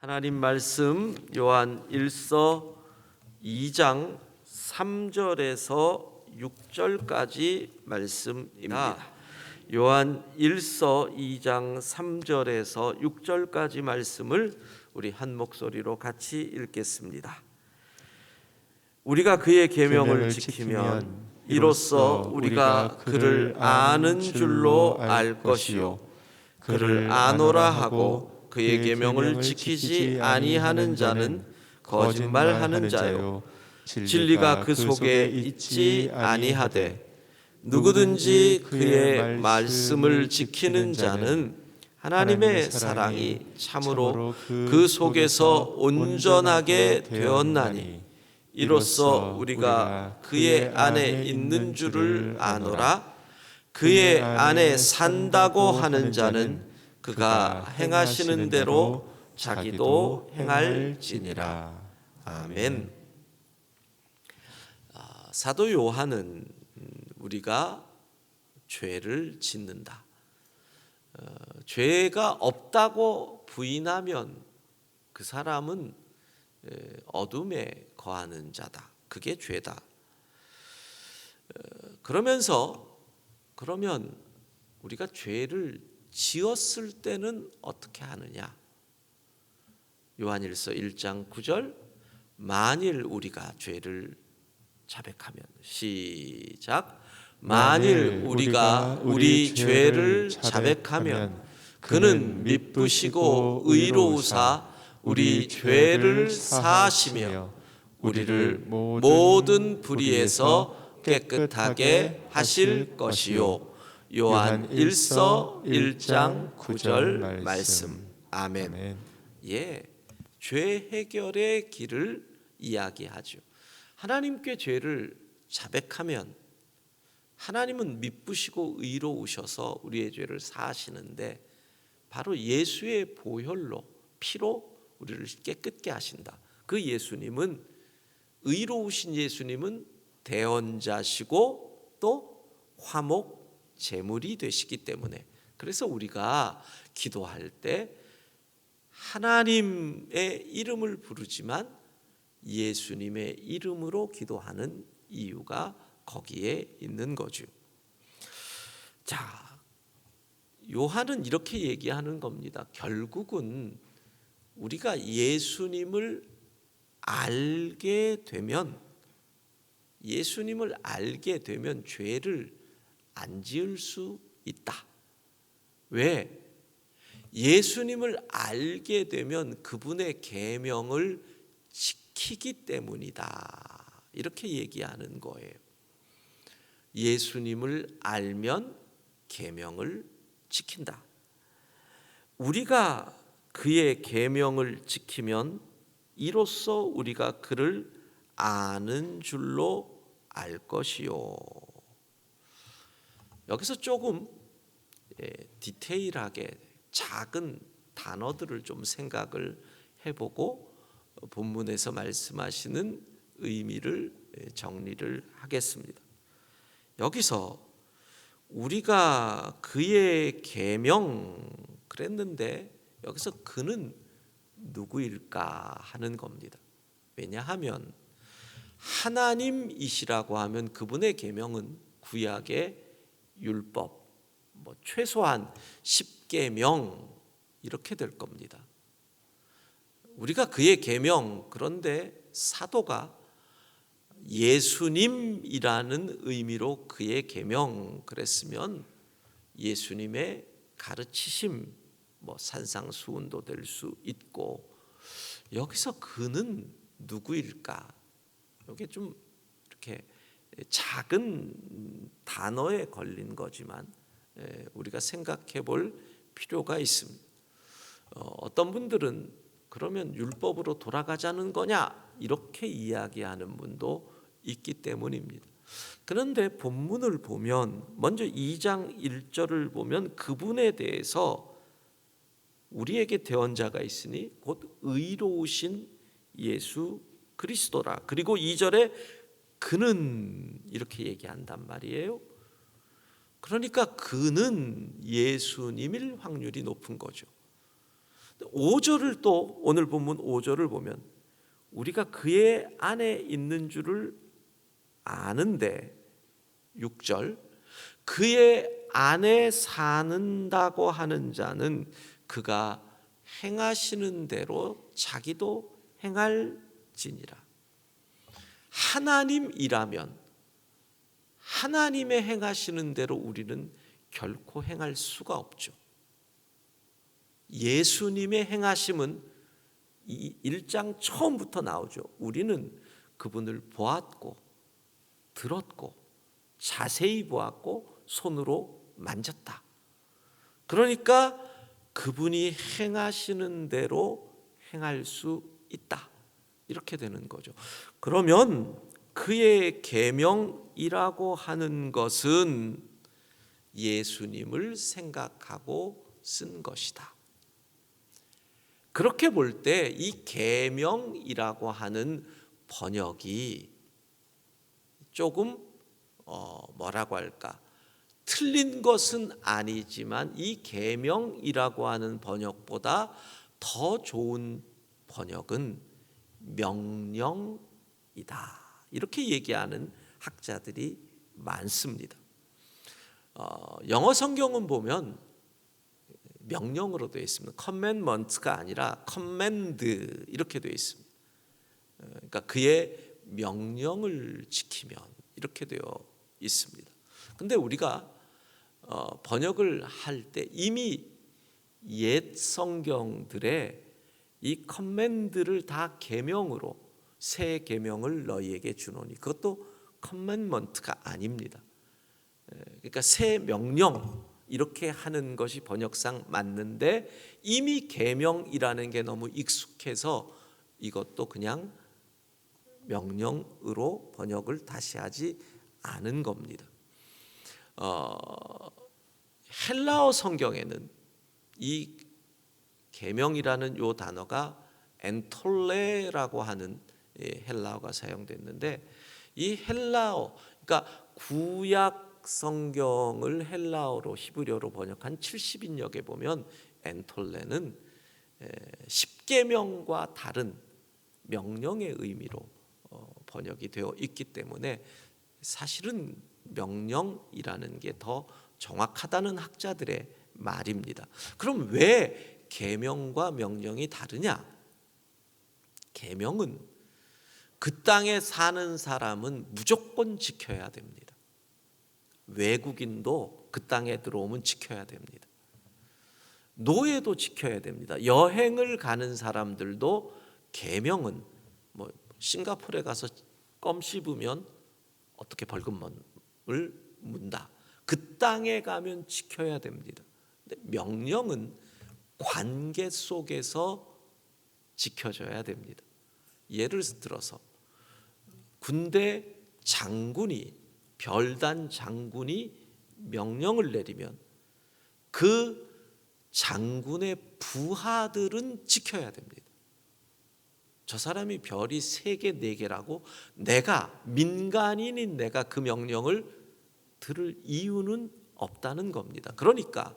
하나님 말씀 요한 1서 2장 3절에서 6절까지 말씀입니다. 요한 1서 2장 3절에서 6절까지 말씀을 우리 한 목소리로 같이 읽겠습니다. 우리가 그의 계명을 지키면 이로써 우리가 그를 아는 줄로 알 것이요 그를 아노라 하고 그의 계명을 지키지 아니하는 자는 거짓말하는 자요 진리가 그 속에 있지 아니하되 누구든지 그의 말씀을 지키는 자는 하나님의 사랑이 참으로 그 속에서 온전하게 되었나니 이로써 우리가 그의 안에 있는 줄을 아노라. 그의 안에 산다고 하는 자는 그가 행하시는 대로 자기도 행할지니라. 아멘. 사도 요한은 우리가 죄를 짓는다, 죄가 없다고 부인하면 그 사람은 어둠에 거하는 자다. 그게 죄다. 그러면 우리가 죄를 지었을 때는 어떻게 하느냐? 요한일서 1장 9절 만일 우리가 죄를 자백하면 시작 만일 우리가 우리 죄를 자백하면 그는 미쁘시고 의로우사 우리 죄를 사하시며 우리를 모든 불의에서 깨끗하게 하실 것이요. 요한 1서 1장 9절 말씀. 아멘. 예, 죄 해결의 길을 이야기하죠. 하나님께 죄를 자백하면 하나님은 미쁘시고 의로우셔서 우리의 죄를 사하시는데 바로 예수의 보혈로 피로 우리를 깨끗게 하신다. 그 예수님은 의로우신 예수님은 대언자시고 또 화목 제물이 되시기 때문에 그래서 우리가 기도할 때 하나님의 이름을 부르지만 예수님의 이름으로 기도하는 이유가 거기에 있는 거죠. 자, 요한은 이렇게 얘기하는 겁니다. 결국은 우리가 예수님을 알게 되면 죄를 안 지을 수 있다. 왜? 예수님을 알게 되면 그분의 계명을 지키기 때문이다. 이렇게 얘기하는 거예요. 예수님을 알면 계명을 지킨다. 우리가 그의 계명을 지키면 이로써 우리가 그를 아는 줄로 알 것이요. 여기서 조금 디테일하게 작은 단어들을 좀 생각을 해보고 본문에서 말씀하시는 의미를 정리를 하겠습니다. 여기서 우리가 그의 계명 그랬는데 여기서 그는 누구일까 하는 겁니다. 왜냐하면 하나님이시라고 하면 그분의 계명은 구약의 율법, 최소한 10계명 이렇게 될 겁니다. 우리가 그의 계명, 그런데 사도가 예수님이라는 의미로 그의 계명 그랬으면 예수님의 가르치심, 산상수훈도 될 수 있고 여기서 그는 누구일까? 이게 좀 이렇게 작은 단어에 걸린 거지만 우리가 생각해 볼 필요가 있습니다. 어떤 분들은 그러면 율법으로 돌아가자는 거냐? 이렇게 이야기하는 분도 있기 때문입니다. 그런데 본문을 보면 먼저 2장 1절을 보면 그분에 대해서 우리에게 대언자가 있으니 곧 의로우신 예수 그리스도라. 그리고 2절에 그는 이렇게 얘기한단 말이에요. 그러니까 그는 예수님일 확률이 높은 거죠. 5절을 또 오늘 본문 5절을 보면 우리가 그의 안에 있는 줄을 아는데 6절 그의 안에 사는다고 하는 자는 그가 행하시는 대로 자기도 행할지니라. 하나님이라면 하나님의 행하시는 대로 우리는 결코 행할 수가 없죠. 예수님의 행하심은 이 1장 처음부터 나오죠. 우리는 그분을 보았고 들었고 자세히 보았고 손으로 만졌다. 그러니까 그분이 행하시는 대로 행할 수 있다. 이렇게 되는 거죠. 그러면 그의 계명이라고 하는 것은 예수님을 생각하고 쓴 것이다. 그렇게 볼 때 이 계명이라고 하는 번역이 조금 뭐라고 할까? 틀린 것은 아니지만 이 계명이라고 하는 번역보다 더 좋은 번역은 명령이다. 이렇게 얘기하는 학자들이 많습니다. 영어 성경은 보면 명령으로 되어 있습니다. commandment가 아니라 command 이렇게 되어 있습니다. 그러니까 그의 명령을 지키면 이렇게 되어 있습니다. 근데 우리가 번역을 할 때 이미 옛 성경들의 이 커맨드를 다 계명으로 새 계명을 너희에게 주노니 그것도 커맨먼트가 아닙니다. 그러니까 새 명령 이렇게 하는 것이 번역상 맞는데 이미 계명이라는 게 너무 익숙해서 이것도 그냥 명령으로 번역을 다시 하지 않은 겁니다. 헬라어 성경에는 이 계명이라는 요 단어가 엔톨레라고 하는 헬라어가 사용됐는데 이 헬라어 그러니까 구약 성경을 헬라어로 히브리어로 번역한 70인역에 보면 엔톨레는 십계명과 다른 명령의 의미로 번역이 되어 있기 때문에 사실은 명령이라는 게 더 정확하다는 학자들의 말입니다. 그럼 왜 계명과 명령이 다르냐? 계명은 그 땅에 사는 사람은 무조건 지켜야 됩니다. 외국인도 그 땅에 들어오면 지켜야 됩니다. 노예도 지켜야 됩니다. 여행을 가는 사람들도 계명은 뭐 싱가포르에 가서 껌 씹으면 어떻게 벌금을 문다. 그 땅에 가면 지켜야 됩니다. 근데 명령은 관계 속에서 지켜져야 됩니다. 예를 들어서 군대 장군이 별단 장군이 명령을 내리면 그 장군의 부하들은 지켜야 됩니다. 저 사람이 별이 3개, 4개라고 내가 민간인인 내가 그 명령을 들을 이유는 없다는 겁니다. 그러니까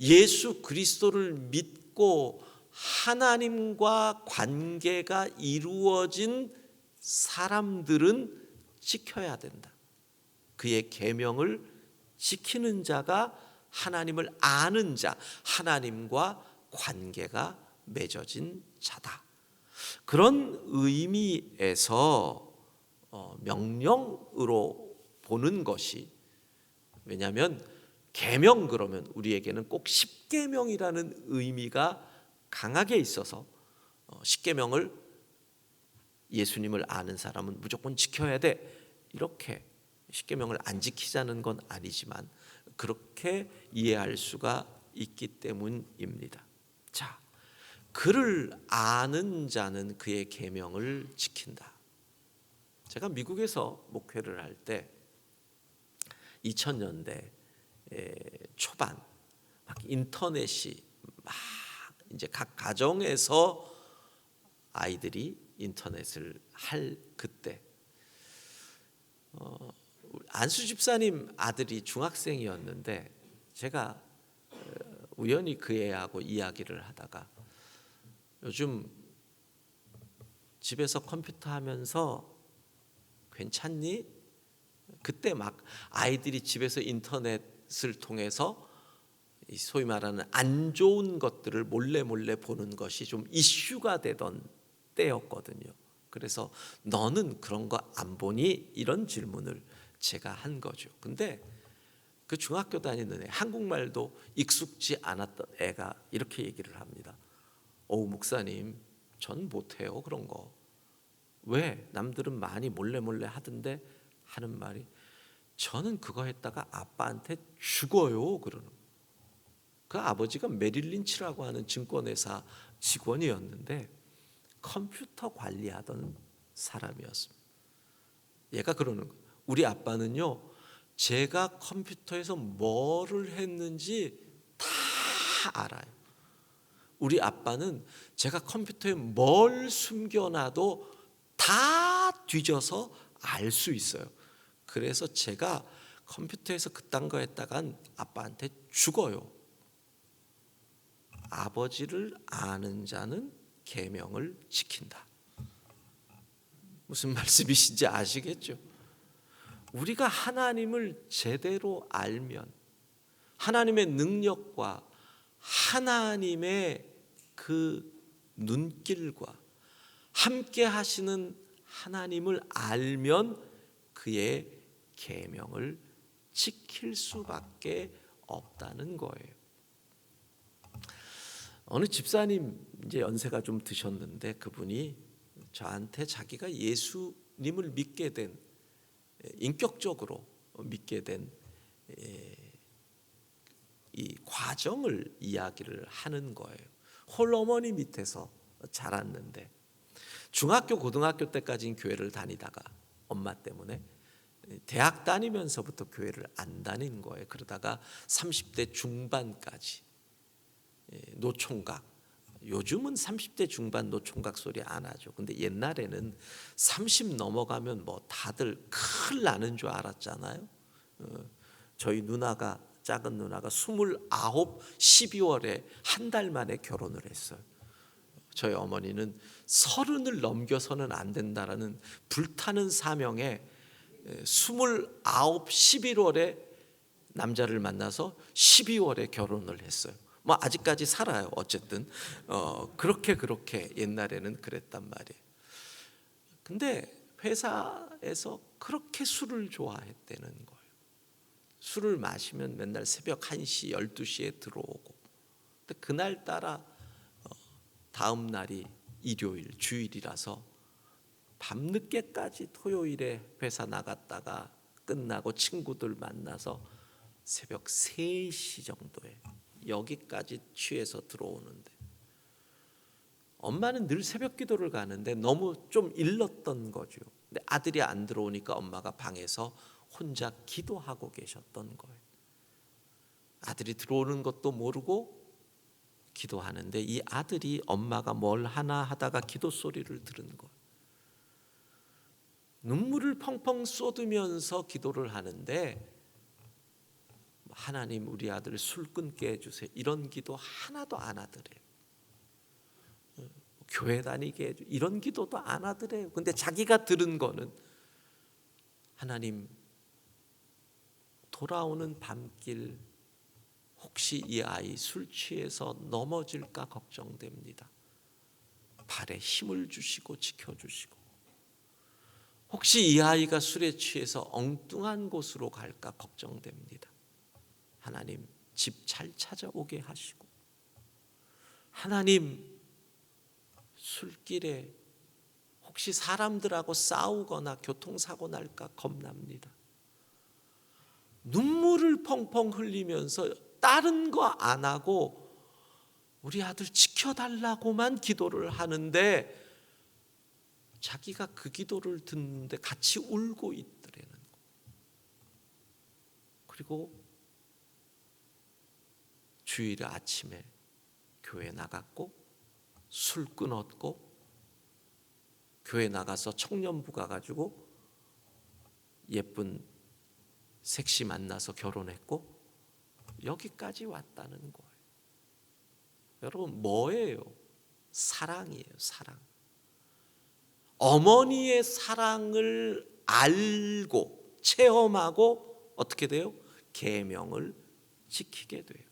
예수 그리스도를 믿고 하나님과 관계가 이루어진 사람들은 지켜야 된다. 그의 계명을 지키는 자가 하나님을 아는 자, 하나님과 관계가 맺어진 자다. 그런 의미에서 명령으로 보는 것이, 왜냐하면 계명 그러면 우리에게는 꼭 십계명이라는 의미가 강하게 있어서 십계명을 예수님을 아는 사람은 무조건 지켜야 돼, 이렇게 십계명을 안 지키자는 건 아니지만 그렇게 이해할 수가 있기 때문입니다. 자, 그를 아는 자는 그의 계명을 지킨다. 제가 미국에서 목회를 할 때 2000년대 초반 막 인터넷이 막 이제 각 가정에서 아이들이 인터넷을 할 그때 안수 집사님 아들이 중학생이었는데 제가 우연히 그 애하고 이야기를 하다가 요즘 집에서 컴퓨터 하면서 괜찮니? 그때 막 아이들이 집에서 인터넷을 통해서 소위 말하는 안 좋은 것들을 몰래 보는 것이 좀 이슈가 되던 때였거든요. 그래서 너는 그런 거 안 보니? 이런 질문을 제가 한 거죠. 근데 그 중학교 다니는 애, 한국말도 익숙지 않았던 애가 이렇게 얘기를 합니다. 목사님, 전 못해요 그런 거. 왜? 남들은 많이 몰래 하던데 하는 말이, 저는 그거 했다가 아빠한테 죽어요 그러는. 그 아버지가 메릴 린치라고 하는 증권회사 직원이었는데 컴퓨터 관리하던 사람이었습니다. 얘가 그러는 거예요. 우리 아빠는요, 제가 컴퓨터에서 뭐를 했는지 다 알아요. 우리 아빠는 제가 컴퓨터에 뭘 숨겨놔도 다 뒤져서 알 수 있어요. 그래서 제가 컴퓨터에서 그딴 거 했다간 아빠한테 죽어요. 아버지를 아는 자는 계명을 지킨다. 무슨 말씀이신지 아시겠죠? 우리가 하나님을 제대로 알면 하나님의 능력과 하나님의 그 눈길과 함께 하시는 하나님을 알면 그의 계명을 지킬 수밖에 없다는 거예요. 어느 집사님, 이제 연세가 좀 드셨는데 그분이 저한테 자기가 예수님을 믿게 된, 인격적으로 믿게 된 이 과정을 이야기를 하는 거예요. 홀어머니 밑에서 자랐는데 중학교 고등학교 때까지는 교회를 다니다가 엄마 때문에 대학 다니면서부터 교회를 안 다닌 거예요. 그러다가 30대 중반까지 노총각, 요즘은 30대 중반 노총각 소리 안 하죠. 근데 옛날에는 30 넘어가면 뭐 다들 큰일 나는 줄 알았잖아요. 저희 누나가, 작은 누나가 29, 12월에 한 달 만에 결혼을 했어요. 저희 어머니는 30을 넘겨서는 안 된다라는 불타는 사명에 29, 11월에 남자를 만나서 12월에 결혼을 했어요. 뭐 아직까지 살아요. 어쨌든 그렇게 옛날에는 그랬단 말이에요. 근데 회사에서 그렇게 술을 좋아했다는 거예요. 술을 마시면 맨날 새벽 1시, 12시에 들어오고. 근데 그날따라 다음 날이 일요일, 주일이라서 밤늦게까지 토요일에 회사 나갔다가 끝나고 친구들 만나서 새벽 3시 정도에 여기까지 취해서 들어오는데, 엄마는 늘 새벽 기도를 가는데 너무 좀 일렀던 거죠. 근데 아들이 안 들어오니까 엄마가 방에서 혼자 기도하고 계셨던 거예요. 아들이 들어오는 것도 모르고 기도하는데 이 아들이 엄마가 뭘 하나 하다가 기도 소리를 들은 거예요. 눈물을 펑펑 쏟으면서 기도를 하는데, 하나님 우리 아들 술 끊게 해주세요, 이런 기도 하나도 안 하더래요. 교회 다니게 해주세요, 이런 기도도 안 하더래요. 근데 자기가 들은 거는, 하나님 돌아오는 밤길 혹시 이 아이 술 취해서 넘어질까 걱정됩니다. 발에 힘을 주시고 지켜주시고, 혹시 이 아이가 술에 취해서 엉뚱한 곳으로 갈까 걱정됩니다. 하나님 집 잘 찾아오게 하시고, 하나님 술길에 혹시 사람들하고 싸우거나 교통사고 날까 겁납니다. 눈물을 펑펑 흘리면서 다른 거 안 하고 우리 아들 지켜달라고만 기도를 하는데, 자기가 그 기도를 듣는데 같이 울고 있더라는 거. 그리고 주일 아침에 교회 나갔고 술 끊었고, 교회 나가서 청년부 가가지고 예쁜 섹시 만나서 결혼했고 여기까지 왔다는 거예요. 여러분 뭐예요? 사랑이에요. 사랑. 어머니의 사랑을 알고 체험하고 어떻게 돼요? 계명을 지키게 돼요.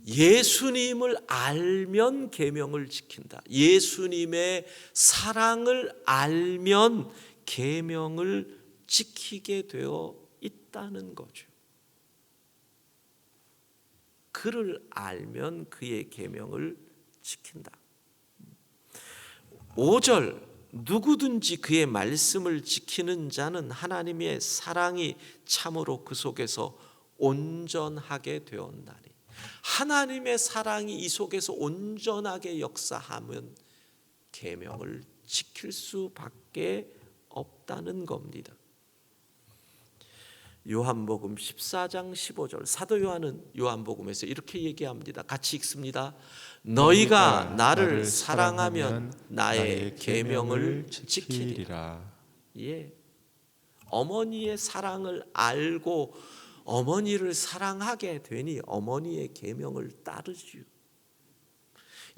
예수님을 알면 계명을 지킨다. 예수님의 사랑을 알면 계명을 지키게 되어 있다는 거죠. 그를 알면 그의 계명을 지킨다. 5절 누구든지 그의 말씀을 지키는 자는 하나님의 사랑이 참으로 그 속에서 온전하게 되었나니. 하나님의 사랑이 이 속에서 온전하게 역사하면 계명을 지킬 수밖에 없다는 겁니다. 요한복음 14장 15절 사도 요한은 요한복음에서 이렇게 얘기합니다. 같이 읽습니다. 너희가 나를 사랑하면 나의 계명을 지키리라. 예, 어머니의 사랑을 알고 어머니를 사랑하게 되니 어머니의 계명을 따르지요.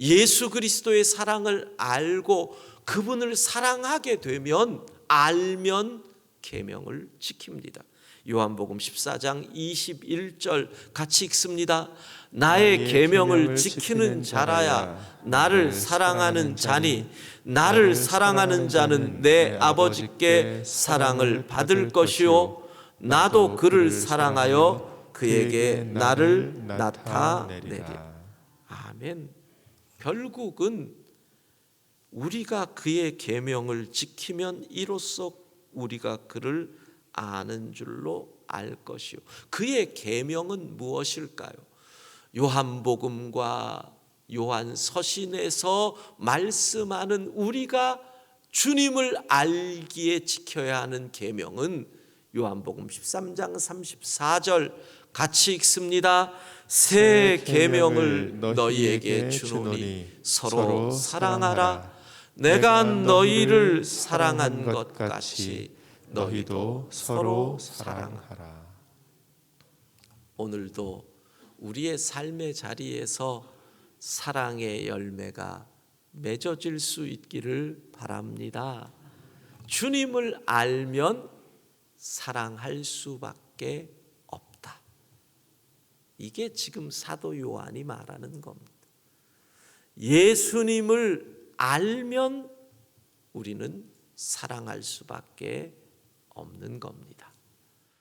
예수 그리스도의 사랑을 알고 그분을 사랑하게 되면 알면 계명을 지킵니다. 요한복음 14장 21절 같이 읽습니다. 나의 계명을 지키는 자라야 나를 사랑하는 자니 나를 사랑하는 자는 내 아버지께 사랑을 받을 것이요 나도 그를 사랑하여 그에게 나를 나타내리라. 아멘. 결국은 우리가 그의 계명을 지키면 이로써 우리가 그를 아는 줄로 알 것이요. 그의 계명은 무엇일까요? 요한복음과 요한서신에서 말씀하는 우리가 주님을 알기에 지켜야 하는 계명은 요한복음 13장 34절 같이 읽습니다. 새 계명을 너희에게 주노니 서로 사랑하라. 내가 너희를 사랑한 것 같이 너희도 서로 사랑하라. 오늘도 우리의 삶의 자리에서 사랑의 열매가 맺어질 수 있기를 바랍니다. 주님을 알면 사랑할 수밖에 없다. 이게 지금 사도 요한이 말하는 겁니다. 예수님을 알면 우리는 사랑할 수밖에 없는 겁니다.